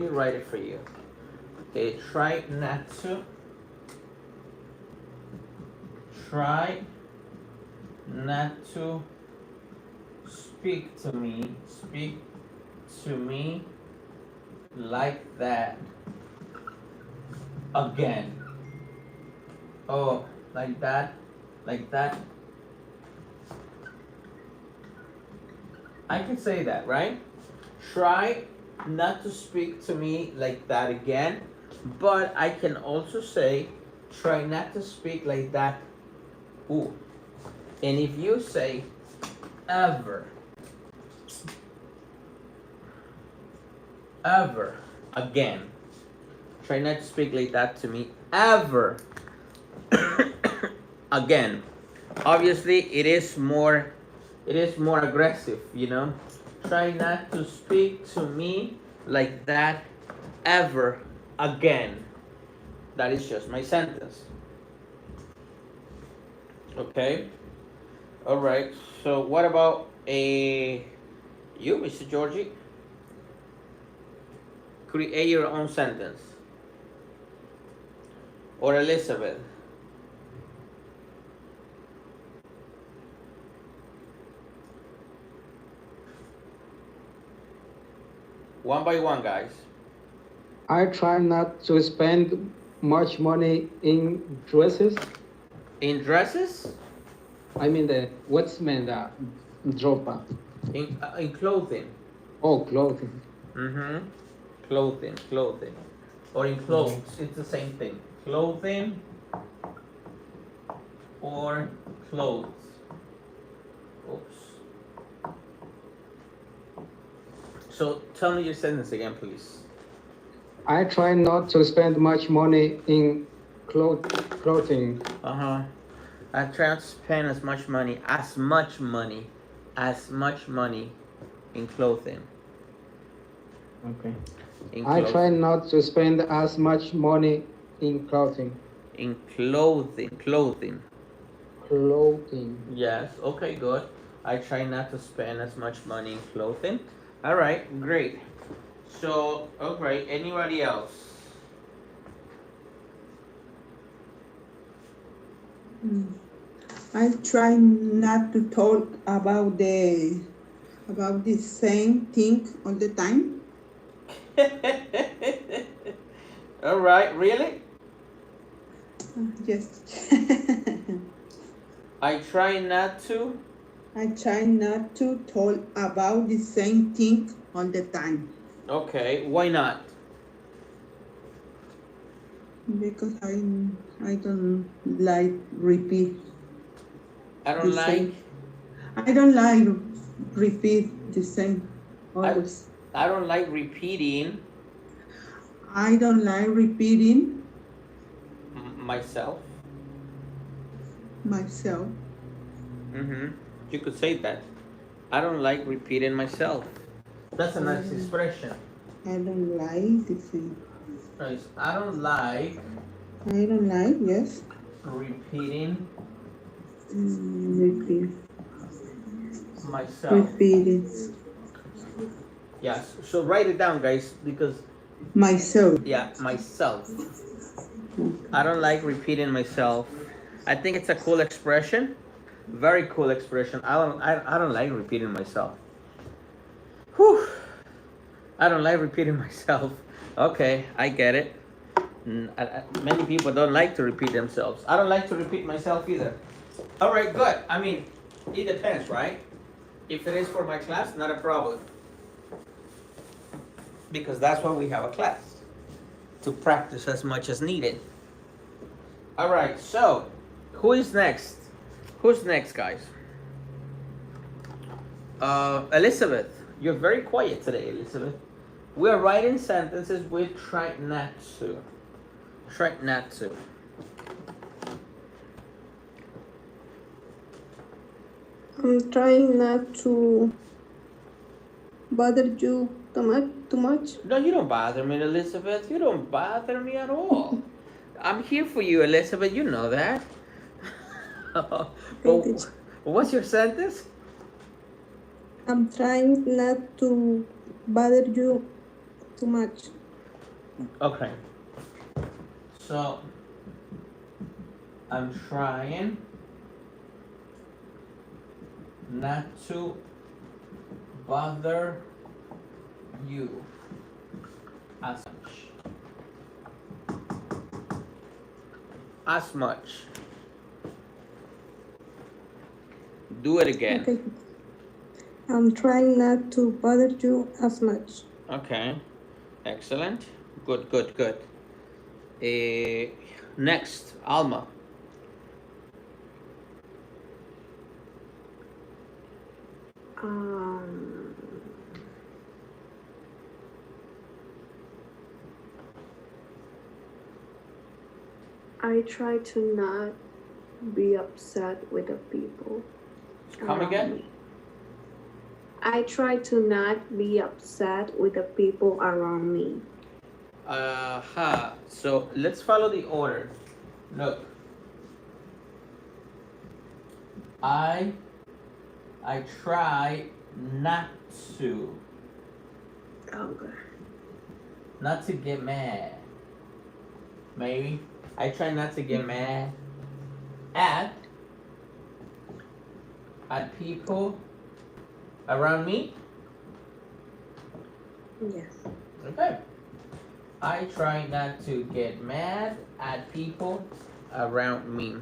me write it for you. Okay, try not to speak to me like that again. Oh, like that. I can say that, right? Try not to speak to me like that again, but I can also say, try not to speak like that. Ooh. And if you say ever again, try not to speak like that to me ever again. Obviously, it is more aggressive, you know. Try not to speak to me like that ever again. That is just my sentence. Okay. All right. So what about you, Mr. Georgie? Create your own sentence. Or Elizabeth. One by one, guys. I try not to spend much money in dresses. In dresses? I mean what's meant ropa? In clothing. Oh, clothing. Mm-hmm. Clothing. Or in clothes. It's the same thing. Clothing or clothes. Oops. So tell me your sentence again, please. I try not to spend much money in clothing. I try not to spend as much money in clothing. Okay. I try not to spend as much money in clothing. In clothing. Yes, okay, good. I try not to spend as much money in clothing. All right, great. So, okay, anybody else? I try not to talk about the same thing all the time. All right, really? Yes. I try not to talk about the same thing all the time. Okay, why not? Because I don't like repeat. I don't like repeat the same always. I don't like repeating myself. You could say that. I don't like repeating myself. That's a nice expression. I don't like the same. Nice. I don't like, yes. repeating Repeat. myself. Repeating. Yes. So write it down, guys, because myself. Yeah, myself. I don't like repeating myself. I think it's a cool expression. Very cool expression. I don't like repeating myself. Whew. I don't like repeating myself. Okay, I get it. Many people don't like to repeat themselves. I don't like to repeat myself either. All right, good. I mean, it depends, right? If it is for my class, not a problem. Because that's why we have a class. To practice as much as needed. All right, so who is next? Who's next, guys? Elizabeth, you're very quiet today, Elizabeth. We are writing sentences with try not to. Try not to. I'm trying not to bother you too much. No, you don't bother me, Elizabeth. You don't bother me at all. I'm here for you, Elizabeth. You know that. But what's your sentence? I'm trying not to bother you too much. Okay. So I'm trying not to bother you as much. As much. Do it again. Okay. I'm trying not to bother you as much. Okay. Excellent. Good, good, good. Next, Alma. I try to not be upset with the people. Come again? Me. I try to not be upset with the people around me. So let's follow the order. Look. I try not to. Okay. Not to get mad. Maybe. I try not to get mad at people around me. Yes. Okay. I try not to get mad at people around me.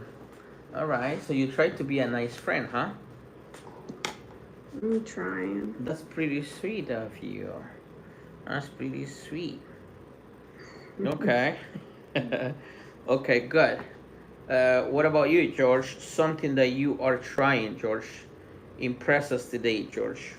Alright, so you try to be a nice friend, huh? I'm trying. That's pretty sweet of you. That's pretty sweet. Okay. Okay, good. What about you, George? Something that you are trying, George. Impress us today, George.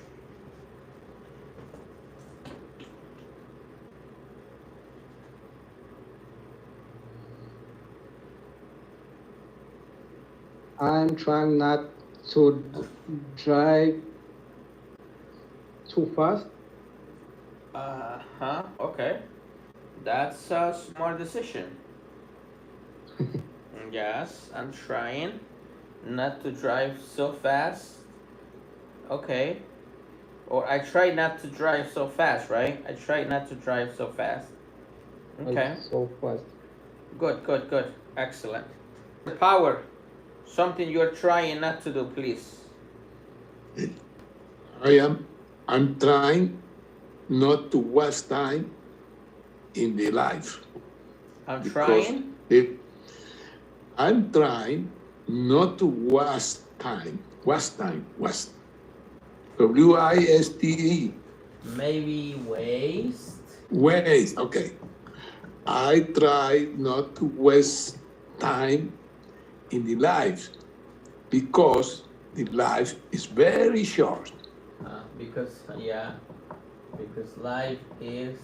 I'm trying not to drive too fast. Okay. That's a smart decision. Yes, I'm trying not to drive so fast. Okay. Or I try not to drive so fast, right? I try not to drive so fast. Okay. So fast. Good, good, good. Excellent. Power. Something you're trying not to do, please. I'm trying not to waste time in the life. I'm trying Not to waste time. Waste. W-I-S-T-E. Maybe waste. Waste. Okay. I try not to waste time in the life because the life is very short. Because life is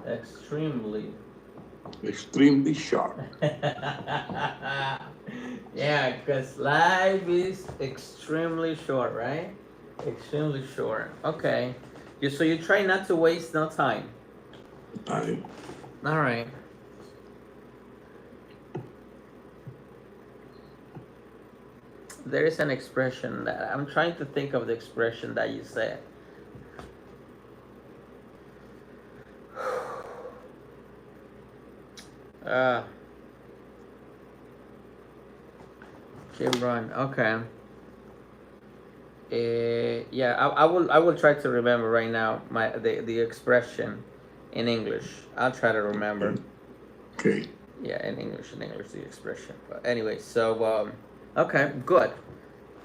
extremely short. Yeah, because life is extremely short, right? Extremely short. Okay. So you try not to waste no time. Time. All right. There is an expression that I'm trying to think of the expression that you said. Jim Run. Okay. Yeah, I will try to remember right now the expression in English. I'll try to remember. Okay. Yeah, in English the expression. But anyway, so okay, good.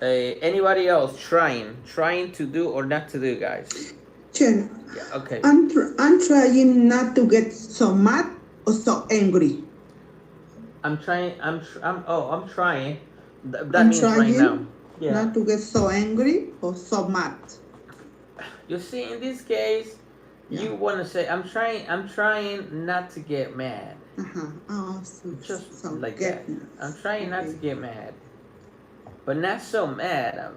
Anybody else trying to do or not to do, guys? Chen, Yeah. Okay. I'm trying not to get so mad or so angry. I'm trying. That I'm means right now. Yeah. Not to get so angry or so mad. You see, in this case, you want to say, I'm trying not to get mad. Oh, Just so like that. I'm trying not to get mad. But not so mad.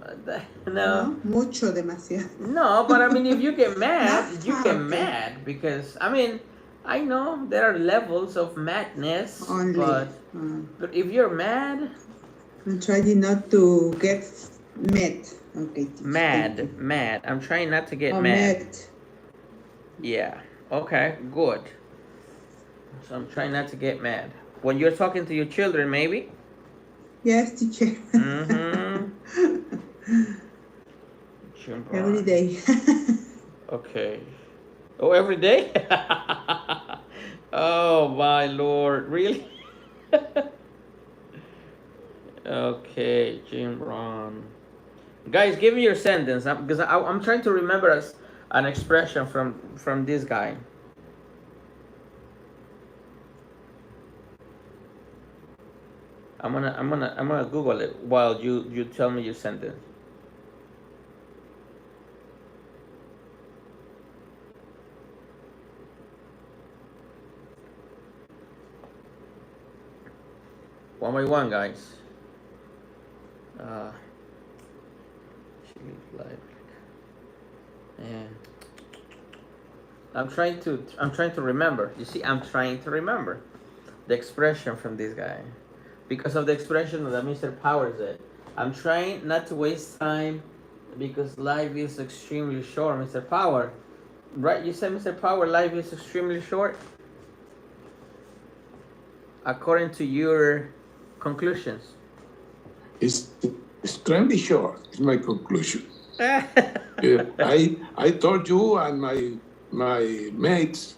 No. Mucho, demasiado. No, but I mean, if you get mad, you get mad. Because, I mean, I know there are levels of madness. Only. But if you're mad. I'm trying not to get mad. Okay. Mad. I'm trying not to get mad. Yeah. Okay, good. So I'm trying not to get mad. When you're talking to your children, maybe? Yes, teacher. Mm-hmm. Every day. Okay. Oh, every day? Oh, my Lord. Really? Okay, Jim Brown. Guys, give me your sentence because I'm trying to remember an expression from this guy. I'm gonna Google it while you tell me your sentence. One by one, guys. Uh, she lives life. And I'm trying to remember. You see, I'm trying to remember the expression from this guy because of the expression that Mr. Power said. I'm trying not to waste time because life is extremely short, Mr. Power. Right? You said, Mr. Power, life is extremely short according to your conclusions. It's extremely short, is my conclusion. I told you and my mates,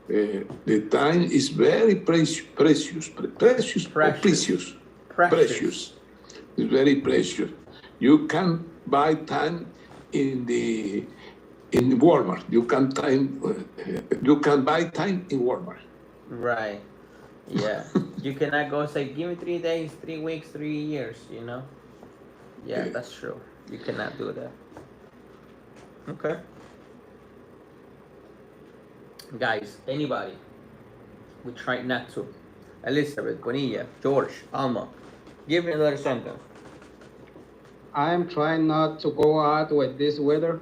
the time is very precious. It's very precious. You can buy time in Walmart. You can buy time in Walmart. Right. Yeah. You cannot go say, give me 3 days, 3 weeks, 3 years, Yeah, that's true. You cannot do that. Okay. Guys, anybody? We try not to. Elizabeth, Bonilla, George, Alma. Give me another sentence. I'm trying not to go out with this weather.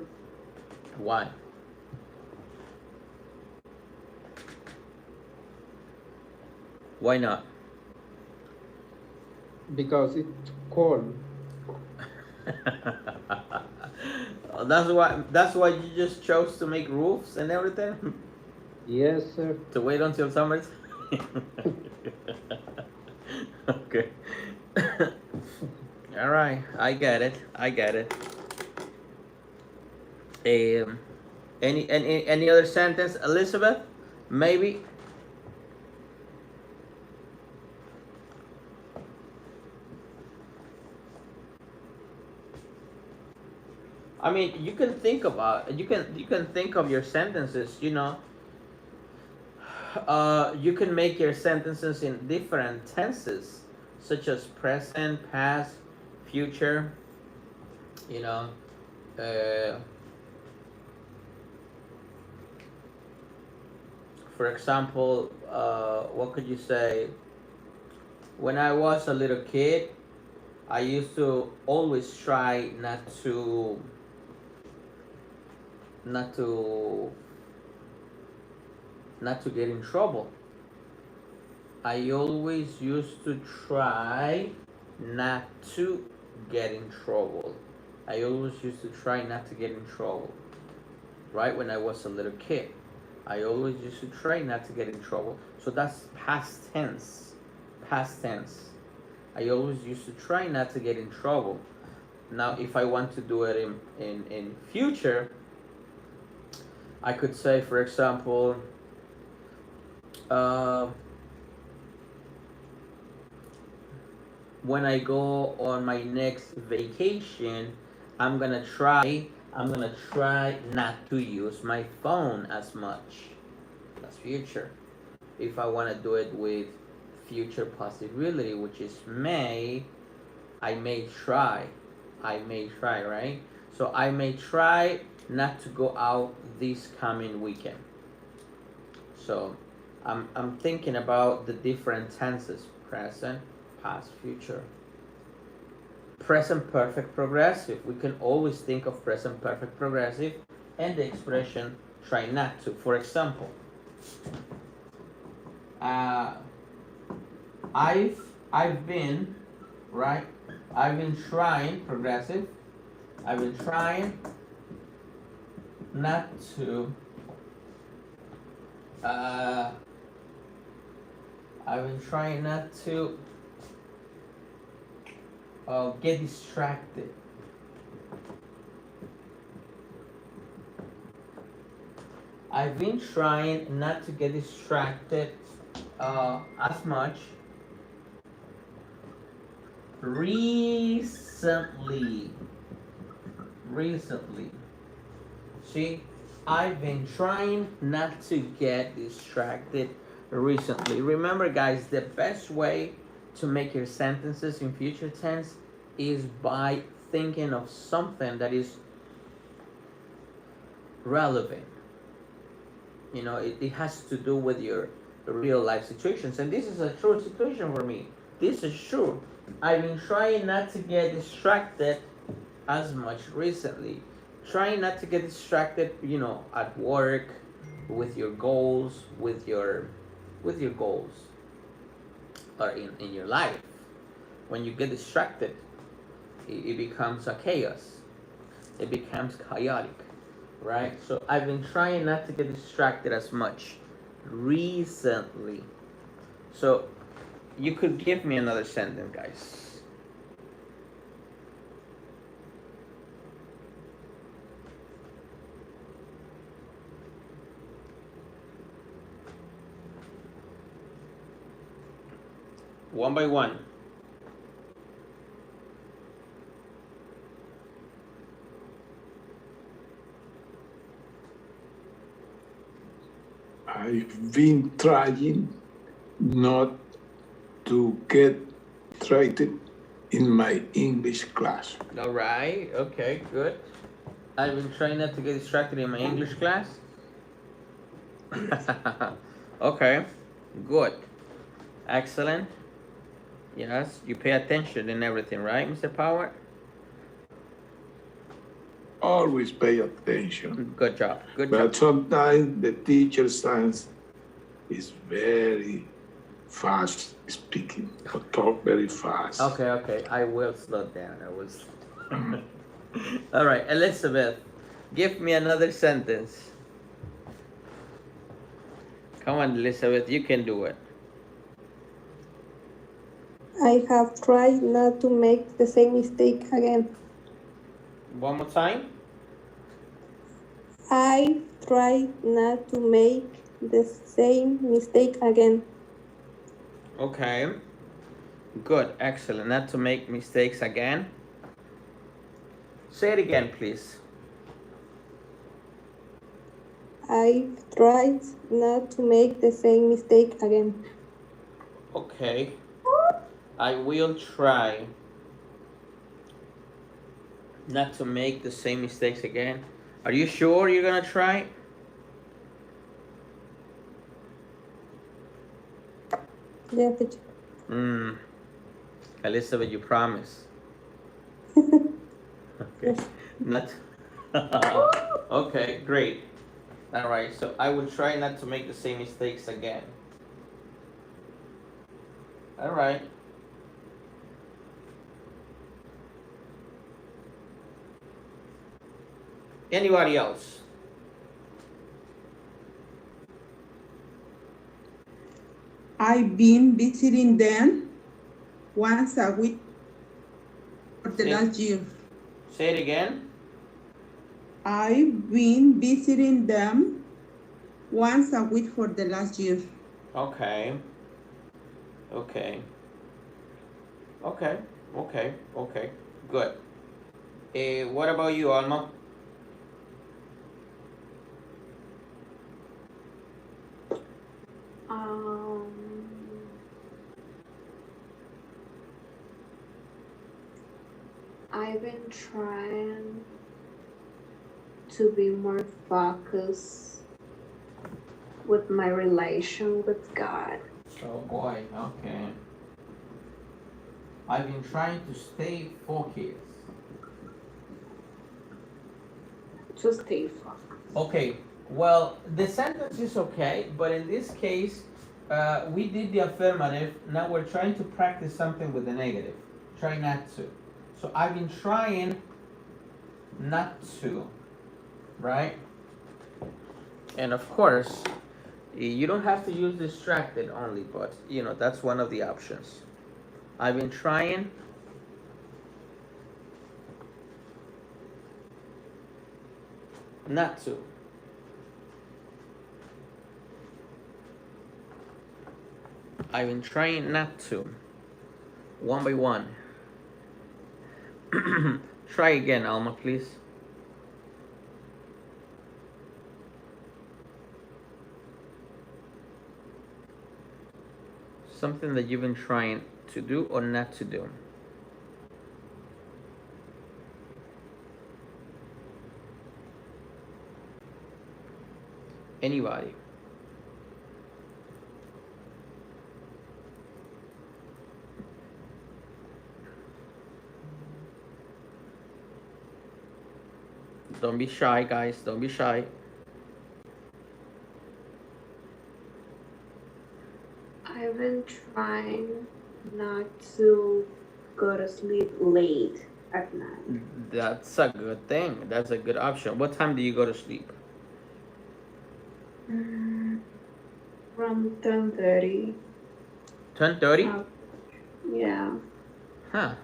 Why? Why not? Because it's cold. That's why you just chose to make roofs and everything? Yes, sir. To wait until summer? Okay. All right, I get it. Any other sentence, Elizabeth? Maybe. I mean, you can think of your sentences. You can make your sentences in different tenses, such as present, past, future. You know, for example, what could you say? When I was a little kid, I used to always try not to get in trouble. I always used to try not to get in trouble. I always used to try not to get in trouble. Right when I was a little kid, I always used to try not to get in trouble. So that's past tense. Past tense. I always used to try not to get in trouble. Now, if I want to do it in future, I could say, for example, when I go on my next vacation, I'm gonna try not to use my phone as much. That's future. If I want to do it with future possibility, which is I may try, right? So I may try not to go out this coming weekend. So I'm thinking about the different tenses: present, past, future. Present perfect progressive. We can always think of present perfect progressive and the expression try not to. For example, I've been, right? I've been trying, progressive. I've been trying not to Uh, I've been trying not to get distracted. I've been trying not to get distracted as much recently. See, I've been trying not to get distracted recently. Remember, guys, the best way to make your sentences in future tense is by thinking of something that is relevant. You know, it has to do with your real life situations. And this is a true situation for me. This is true. I've been trying not to get distracted as much recently. Trying not to get distracted, you know, at work, with your goals, with your goals, or in your life. When you get distracted, it becomes a chaos. It becomes chaotic, right? So I've been trying not to get distracted as much recently. So you could give me another sentence, guys. One by one. I've been trying not to get distracted in my English class. All right. Okay. Good. I've been trying not to get distracted in my English class. Okay. Good. Excellent. Yes, you pay attention in everything, right, Mr. Power? Always pay attention. Good job. Good But job. sometimes the teacher science is very fast speaking or talk very fast. Okay, okay. I will slow down. I will. All right, Elizabeth, give me another sentence. Come on, Elizabeth, you can do it. I have tried not to make the same mistake again. One more time. I tried not to make the same mistake again. Okay. Good. Excellent. Not to make mistakes again. Say it again, please. I tried not to make the same mistake again. Okay. I will try not to make the same mistakes again. Are you sure you're gonna try? Yeah, teacher. Elizabeth, you promise. Okay. Yes. Not. Okay, great. All right, so I will try not to make the same mistakes again. All right. Anybody else? I've been visiting them once a week for the last year. Say it again. I've been visiting them once a week for the last year. Okay. Okay. Okay. Okay. Okay. Good. What about you, Alma? I've been trying to be more focused with my relation with God. Oh boy, okay. I've been trying to stay focused. To stay focused. Okay, well, the sentence is okay, but in this case, we did the affirmative. Now we're trying to practice something with the negative. Try not to. So I've been trying not to, right? And of course, You don't have to use distracted only, but you know, that's one of the options. I've been trying not to. I've been trying not to. One by one. Try again, Alma, please. Something that you've been trying to do or not to do. Anybody? Don't be shy, guys. Don't be shy. I've been trying not to go to sleep late at night. That's a good thing. That's a good option. What time do you go to sleep? From 10:30. 10:30? Yeah. Huh.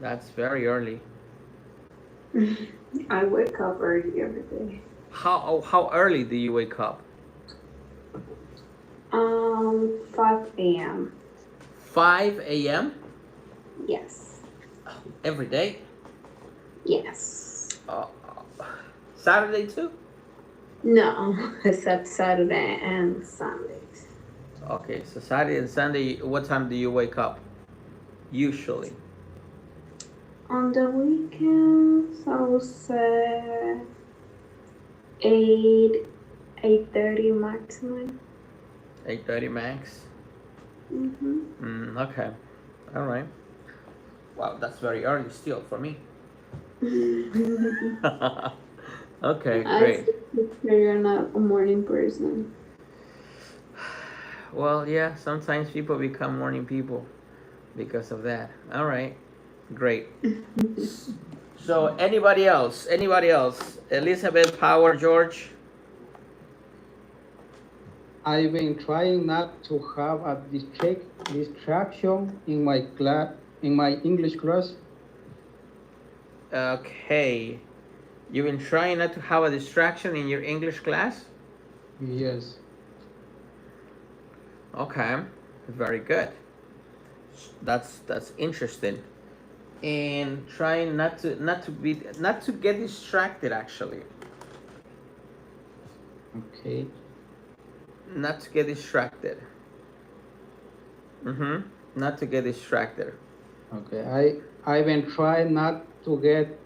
That's very early. I wake up early every day. How early do you wake up? 5 a.m. 5 a.m. Yes. every day? Yes. Saturday too? No, except Saturday and Sundays. Okay, so Saturday and Sunday, what time do you wake up? Usually. On the weekends, I would say 8:30 maximum. 8:30 max? Okay. All right. Wow, that's very early still for me. Okay, great. You're not a morning person. Well, yeah, sometimes people become morning people because of that. All right, great. So, anybody else? Anybody else? Elizabeth, Power, George? I've been trying not to have a distraction in my English class. Okay. You've been trying not to have a distraction in your English class? Yes. Okay, very good. That's interesting. And trying not to get distracted actually. Okay. Not to get distracted. Not to get distracted. Okay. I've been trying not to get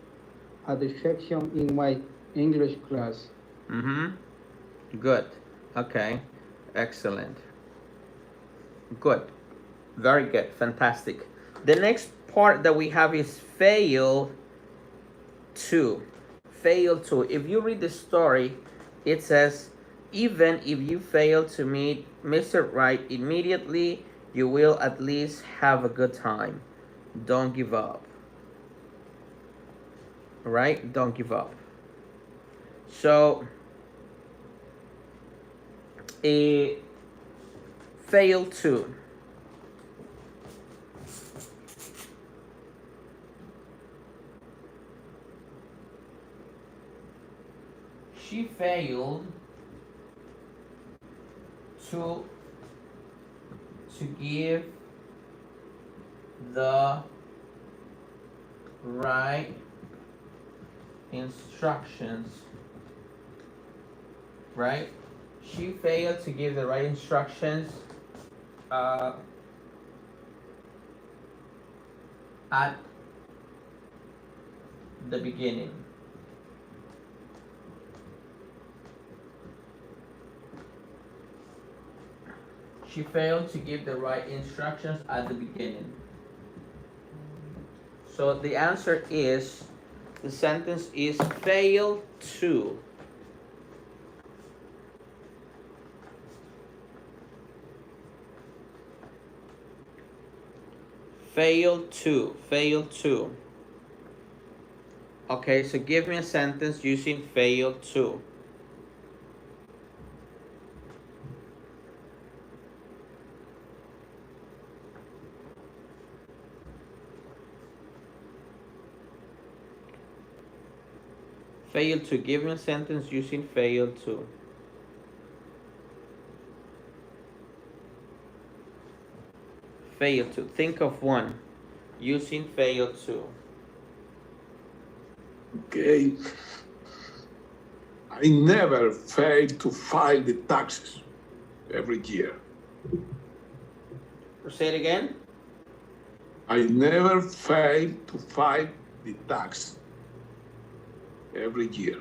a distraction in my English class. Good. Okay. Excellent. Good. Very good. Fantastic. The next part that we have is fail to. Fail to. If you read the story, it says, even if you fail to meet Mr. Right immediately, you will at least have a good time. Don't give up. Right? Don't give up. So, a fail to. She failed to give the right instructions. Right? She failed to give the right instructions at the beginning. She failed to give the right instructions at the beginning. So the answer is, the sentence is fail to. Fail to. Fail to. Okay, so give me a sentence using fail to. Fail to. Give me a sentence using fail to. Fail to. Think of one using fail to. Okay. I never fail to file the taxes every year. Say it again. I never fail to file the tax every year.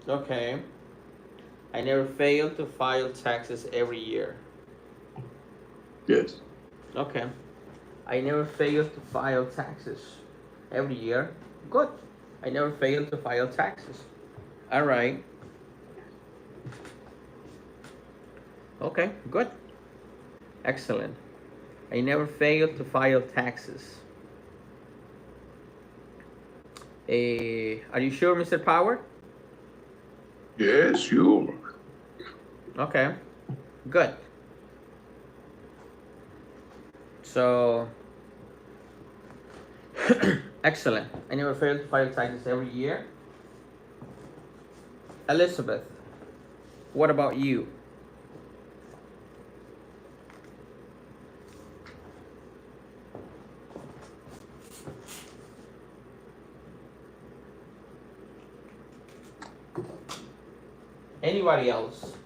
Okay. I never fail to file taxes every year. Yes. Okay. I never fail to file taxes every year. Good. I never fail to file taxes. All right. Okay, good. Excellent. I never fail to file taxes. Are you sure, Mr. Power? Yes, sure. Okay, good. So, excellent. I never fail to file taxes every year. Elizabeth, what about you? Anybody else?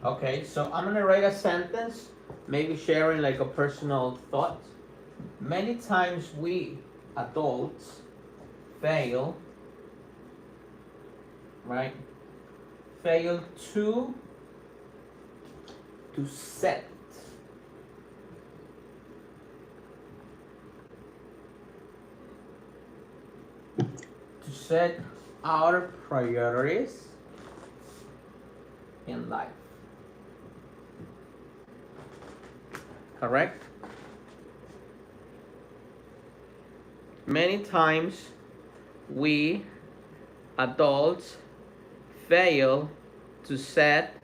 Okay, so I'm gonna write a sentence, maybe sharing like a personal thought. Many times we adults fail, right? Fail to set our priorities in life. Correct? Many times we adults fail to set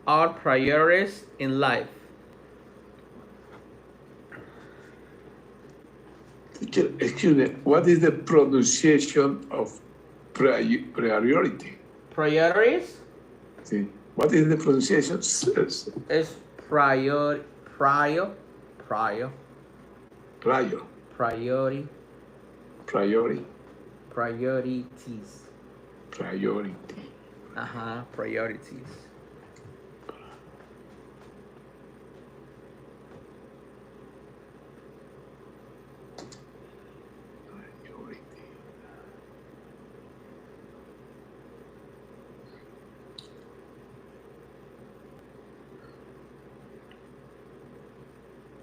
our priorities in life. Teacher, excuse me, what is the pronunciation of priority? Priorities See, what is the pronunciation? is priority. Priority. Priorities. Priority. Priorities.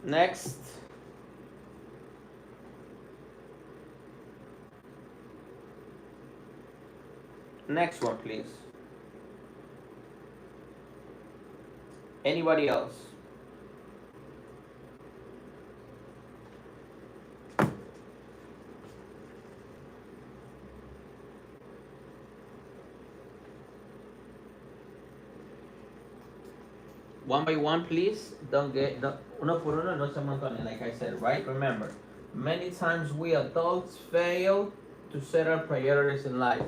Next. Next one, please. Anybody else? One by one, please. Don't uno por uno, no se amontonen, like I said, right? Remember, many times we adults fail to set our priorities in life.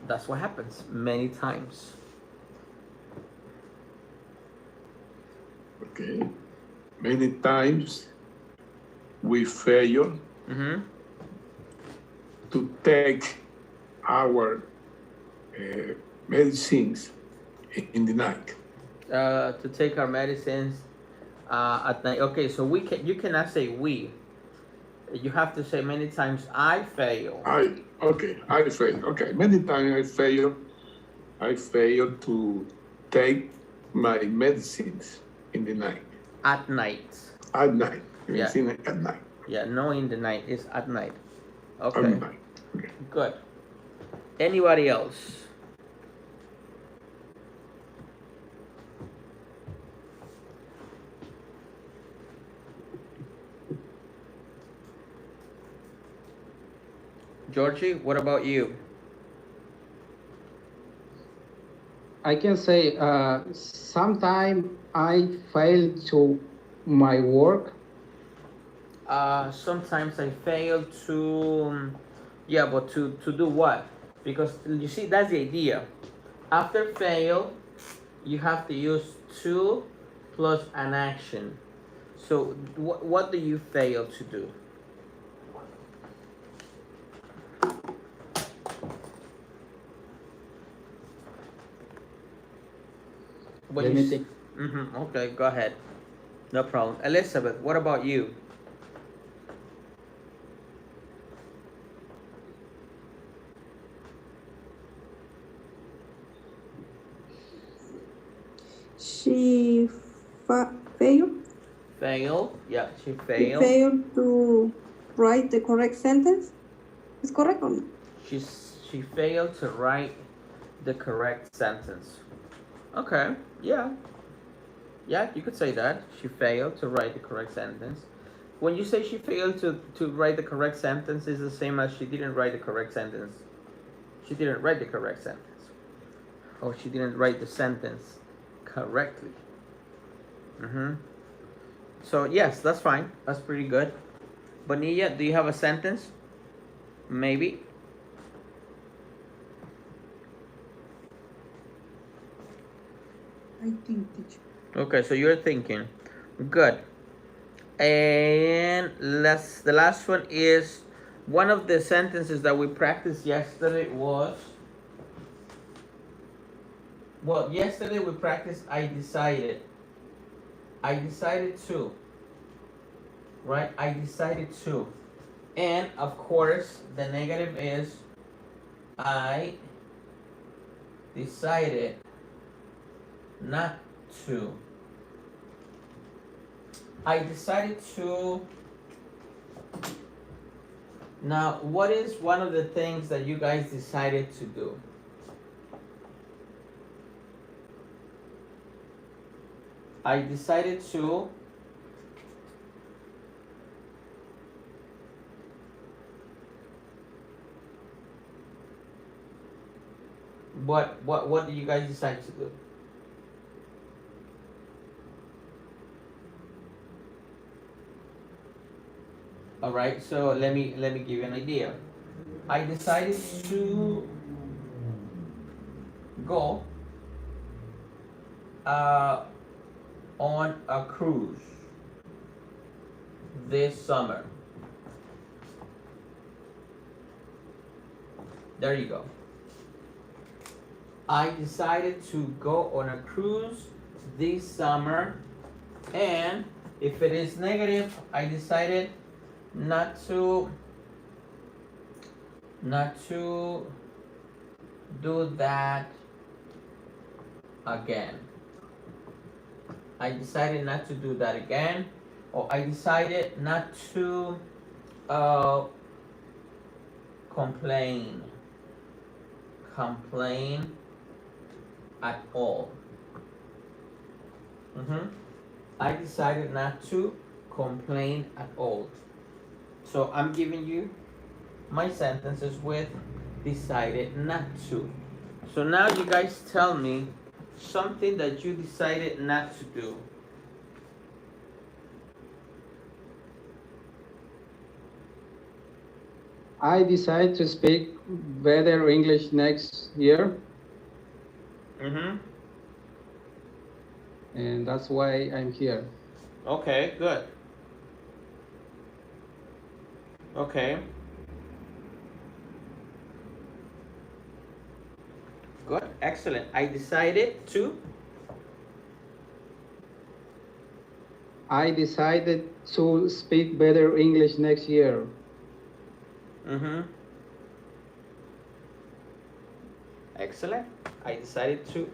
That's what happens many times. Okay. Many times we fail to take our medicines in the night. To take our medicines at night. Okay, so you cannot say we. You have to say many times I fail. I fail. Okay, many times I fail to take my medicines in the night. At night. At night. Yeah. At night. Yeah, no in the night, it's at night. Okay. At night. Okay. Good. Anybody else? Georgie, what about you? I can say sometimes I fail to my work. Sometimes I fail to, yeah, but to do what? Because you see, that's the idea. After fail, you have to use to plus an action. So what do you fail to do? When Let you me think. okay, go ahead. No problem. Elizabeth, what about you? She failed. Fail. Yeah, she She failed. failed to write the correct sentence. Is correct or not? She failed to write the correct sentence. Okay. Yeah. Yeah, you could say that. She failed to write the correct sentence. When you say she failed to write the correct sentence, is the same as she didn't write the correct sentence. She didn't write the correct sentence. Or she didn't write the sentence correctly. So yes, that's fine. That's pretty good. Bonilla, do you have a sentence? Maybe. I think, teacher. Okay, so you're thinking. Good. And the last one is one of the sentences that we practiced yesterday was, well, yesterday we practiced I decided. I decided to. Right? I decided to. And of course, the negative is I decided not to. I decided to. Now, what is one of the things that you guys decided to do? I decided to. What do you guys decide to do? All right, so let me give you an idea. I decided to go on a cruise this summer. There you go. I decided to go on a cruise this summer, and if it is negative, I decided not to do that again. I decided not to do that again, or I decided not to complain at all. I decided not to complain at all. So I'm giving you my sentences with decided not to. So now you guys tell me something that you decided not to do. I decide to speak better English next year, and that's why I'm here. Okay, good. Okay. Good, excellent. I decided to. I decided to speak better English next year. Excellent. I decided to.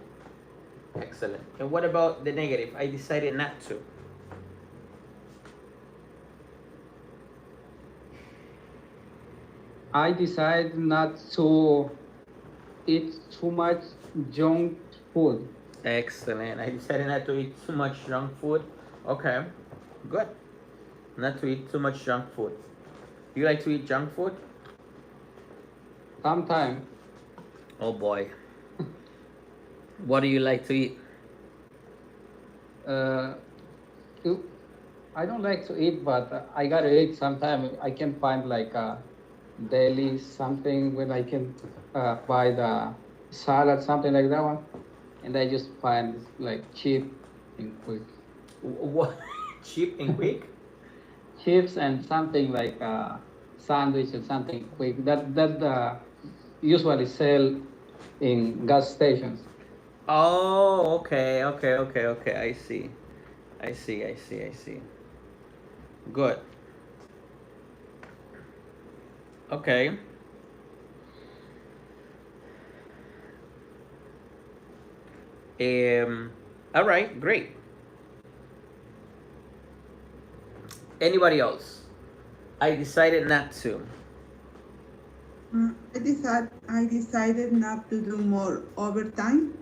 Excellent. And what about the negative? I decided not to. I decided not to eat too much junk food. Excellent. I decided not to eat too much junk food. Okay, good. Not to eat too much junk food. You like to eat junk food? Sometimes Oh boy. What do you like to eat? uh, you- I don't like to eat, but I gotta eat sometime. I can find like a daily something when I can buy the salad, something like that one, and I just find it's like cheap and quick. What? Cheap and quick? Chips and something like a sandwich or something quick that usually sell in gas stations. Oh, okay. I see. Good. Okay. Um. All right. Great. Anybody else? I decided not to. I decided not to do more overtime.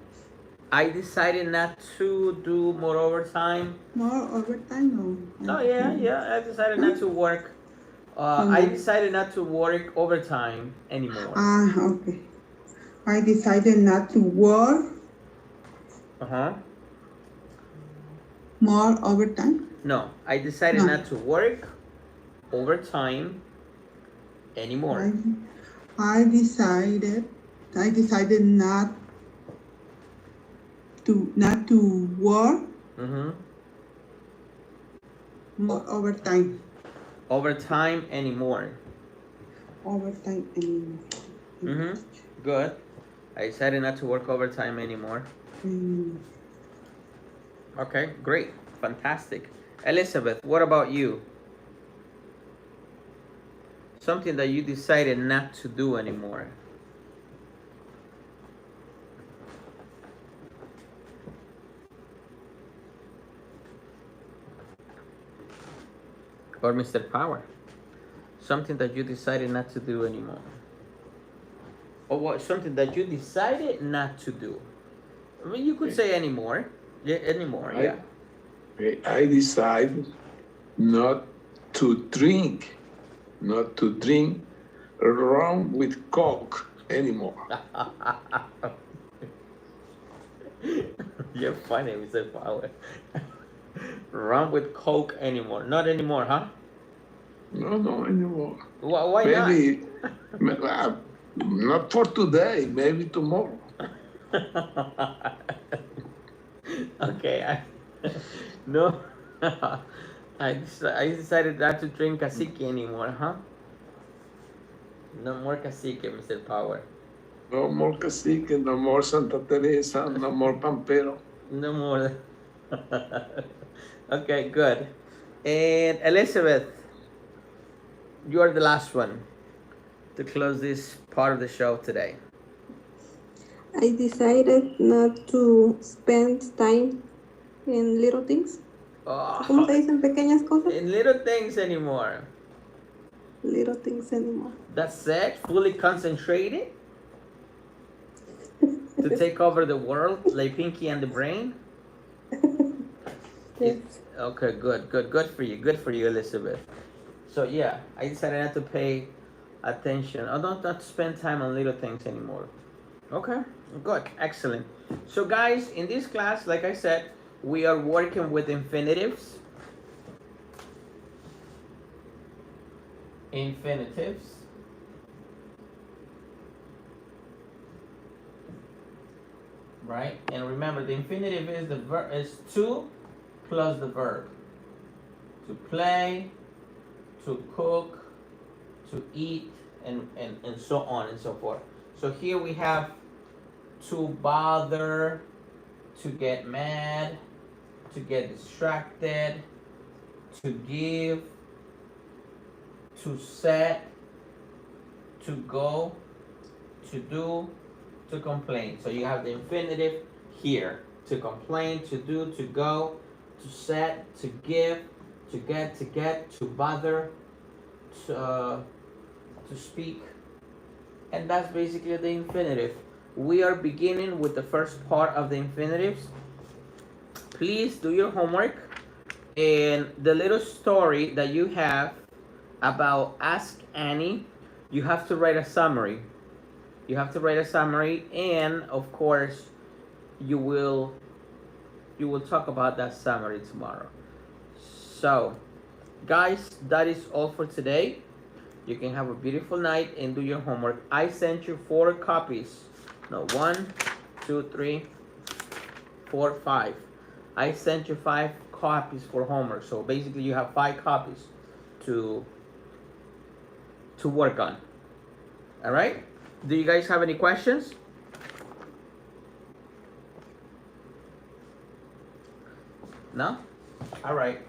I decided not to do more overtime. More overtime? No. Oh yeah. I decided not to work. Oh, I no. decided not to work overtime anymore. Okay. I decided not to work Uh huh. more overtime. No, I decided No. not to work overtime anymore. I decided not to work Mm-hmm. more overtime. Overtime anymore. Overtime anymore. Mm-hmm. Good. I decided not to work overtime anymore. Mm, Okay, great. Fantastic. Elizabeth, what about you? Something that you decided not to do anymore. Or Mr. Power. Something that you decided not to do anymore. Or what? Something that you decided not to do. I mean, you could say anymore. Yeah, anymore. Yeah. I decide not to drink, rum with Coke anymore. You're funny, Mr. Power. Rum with Coke anymore. Not anymore, huh? No anymore. Why Maybe not for today, maybe tomorrow. not? Okay. No. I decided not to drink cacique anymore, huh? No more cacique, Mr. Power. No more cacique, no more Santa Teresa, no more Pampero. No more. Okay, good. And Elizabeth, you are the last one to close this part of the show today. I decided not to spend time in little things. ¿Cómo se Oh, dicen pequeñas cosas? in little things anymore. Little things anymore. That's it? Fully concentrated to take over the world like Pinky and the Brain? Yes. Okay, good for you, Elizabeth. So yeah, I decided not to pay attention. I don't not to spend time on little things anymore. Okay, good, excellent. So guys, in this class, like I said, we are working with infinitives. Right? And remember, the infinitive is the verb is to plus the verb. To play, to cook, to eat, and so on and so forth. So here we have to bother, to get mad, to get distracted, to give, to set, to go, to do, to complain. So you have the infinitive here. To complain, to do, to go, to set, to give, to get, to bother, to speak. And that's basically the infinitive. we are beginning with the first part of the infinitives. Please do your homework, and the little story that you have about Ask Annie, you have to write a summary. You have to write a summary, and of course, you will talk about that summary tomorrow. So, guys, that is all for today. You can have a beautiful night and do your homework. I sent you 4 copies. No, 1, 2, 3, 4, 5. I sent you 5 copies for homework. So basically, you have 5 copies to work on. All right? Do you guys have any questions? No? All right.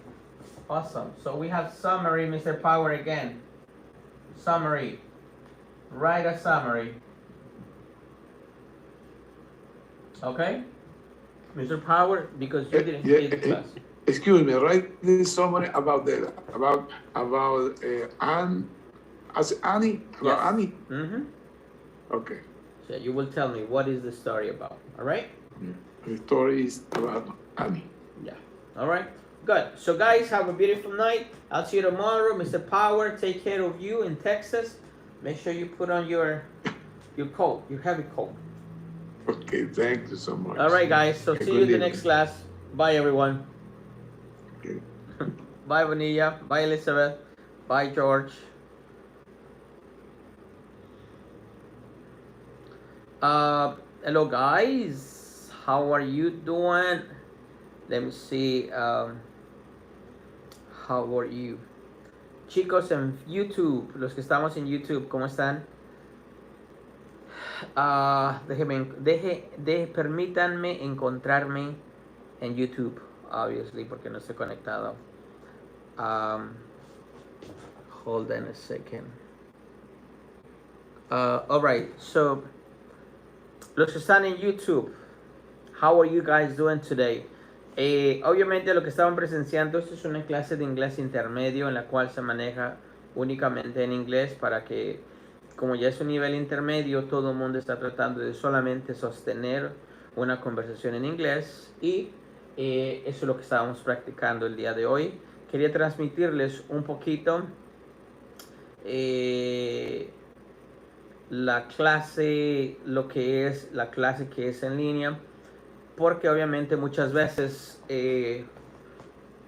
Awesome. So we have summary, Mr. Power again. Summary. Write a summary. Okay? Mr. Power, because you didn't take the class. Excuse me, write this summary about Anne, as Annie, about Yes. Annie. Mm-hmm. Okay. So you will tell me what is the story about. All right? The story is about Annie. Yeah. All right. Good. So guys, have a beautiful night. I'll see you tomorrow. Mr. Power, take care of you in Texas. Make sure you put on your coat, your heavy coat. Okay, thank you so much. All right, guys. So see you in the next class. Bye, everyone. Okay. Bye, Vanilla. Bye, Elizabeth. Bye, George. Hello, guys. How are you doing? Let me see. How are you? Chicos en YouTube, los que estamos en YouTube, ¿cómo están? Permítanme encontrarme en YouTube, obviously, porque no estoy conectado. Hold on a second. All right, so los que están en YouTube, how are you guys doing today? Obviamente lo que estaban presenciando, esto es una clase de inglés intermedio en la cual se maneja únicamente en inglés para que, como ya es un nivel intermedio, todo el mundo está tratando de solamente sostener una conversación en inglés y eso es lo que estábamos practicando el día de hoy. Quería transmitirles un poquito la clase, lo que es la clase que es en línea, porque obviamente muchas veces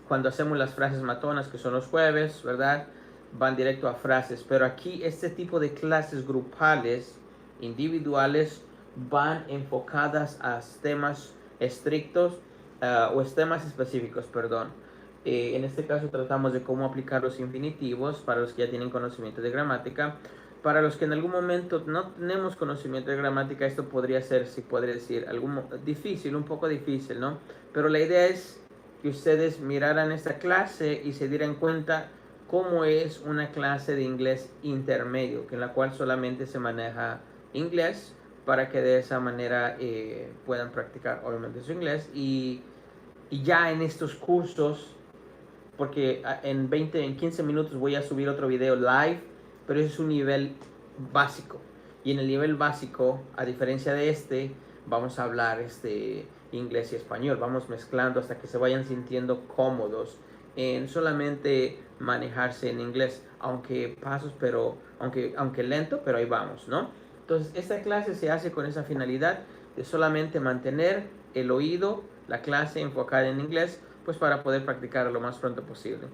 cuando hacemos las frases matonas, que son los jueves, ¿verdad?, van directo a frases, pero aquí este tipo de clases grupales, individuales, van enfocadas a temas estrictos o temas específicos, perdón. En este caso tratamos de cómo aplicar los infinitivos para los que ya tienen conocimiento de gramática. Para los que en algún momento no tenemos conocimiento de gramática, esto podría ser, si podría decir, algo difícil, un poco difícil, ¿no? Pero la idea es que ustedes miraran esta clase y se dieran cuenta cómo es una clase de inglés intermedio, que en la cual solamente se maneja inglés para que de esa manera puedan practicar obviamente su inglés y ya en estos cursos, porque en 15 minutos voy a subir otro video live, pero ese es un nivel básico. Y en el nivel básico, a diferencia de este, vamos a hablar inglés y español. Vamos mezclando hasta que se vayan sintiendo cómodos en solamente manejarse en inglés, aunque pasos, pero aunque lento, pero ahí vamos, ¿no? Entonces, esta clase se hace con esa finalidad de solamente mantener el oído, la clase enfocada en inglés, pues para poder practicar lo más pronto posible.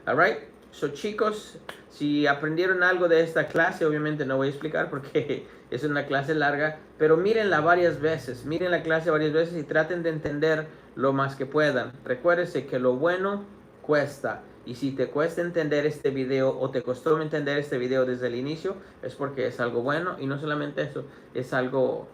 All right? So, chicos, si aprendieron algo de esta clase, obviamente no voy a explicar porque es una clase larga, pero mírenla varias veces, miren la clase varias veces y traten de entender lo más que puedan. Recuérdense que lo bueno cuesta, y si te cuesta entender este video o te costó entender este video desde el inicio, es porque es algo bueno, y no solamente eso, es algo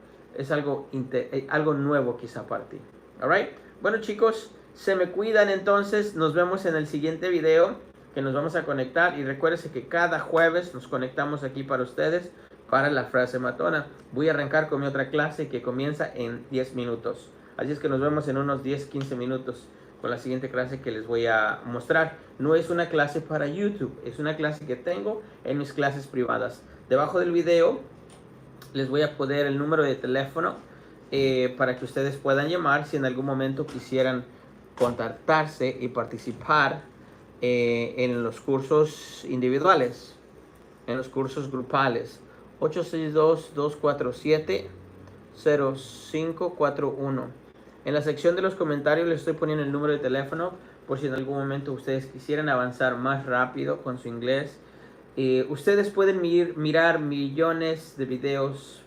nuevo quizá para ti. All right? Bueno, chicos, se me cuidan entonces, nos vemos en el siguiente video que nos vamos a conectar, y recuérdense que cada jueves nos conectamos aquí para ustedes para la frase matona. Voy a arrancar con mi otra clase que comienza en 10 minutos, así es que nos vemos en unos 10-15 minutos con la siguiente clase que les voy a mostrar. No es una clase para YouTube, es una clase que tengo en mis clases privadas. Debajo del video les voy a poner el número de teléfono para que ustedes puedan llamar si en algún momento quisieran contactarse y participar en los cursos individuales, en los cursos grupales. 862-247-0541. En la sección de los comentarios les estoy poniendo el número de teléfono por si en algún momento ustedes quisieran avanzar más rápido con su inglés. Ustedes pueden mirar millones de videos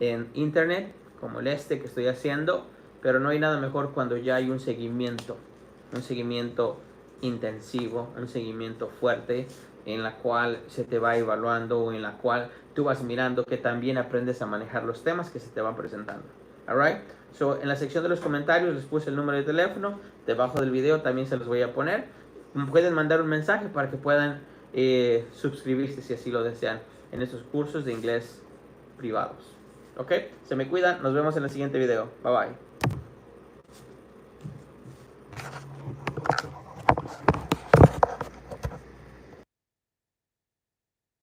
en internet, como que estoy haciendo, pero no hay nada mejor cuando ya hay un seguimiento intensivo, un seguimiento fuerte en la cual se te va evaluando o en la cual tú vas mirando que también aprendes a manejar los temas que se te van presentando. Alright, so en la sección de los comentarios les puse el número de teléfono, debajo del video también se los voy a poner. Pueden mandar un mensaje para que puedan suscribirse si así lo desean en estos cursos de inglés privados. Ok, se me cuidan, nos vemos en el siguiente video. Bye bye.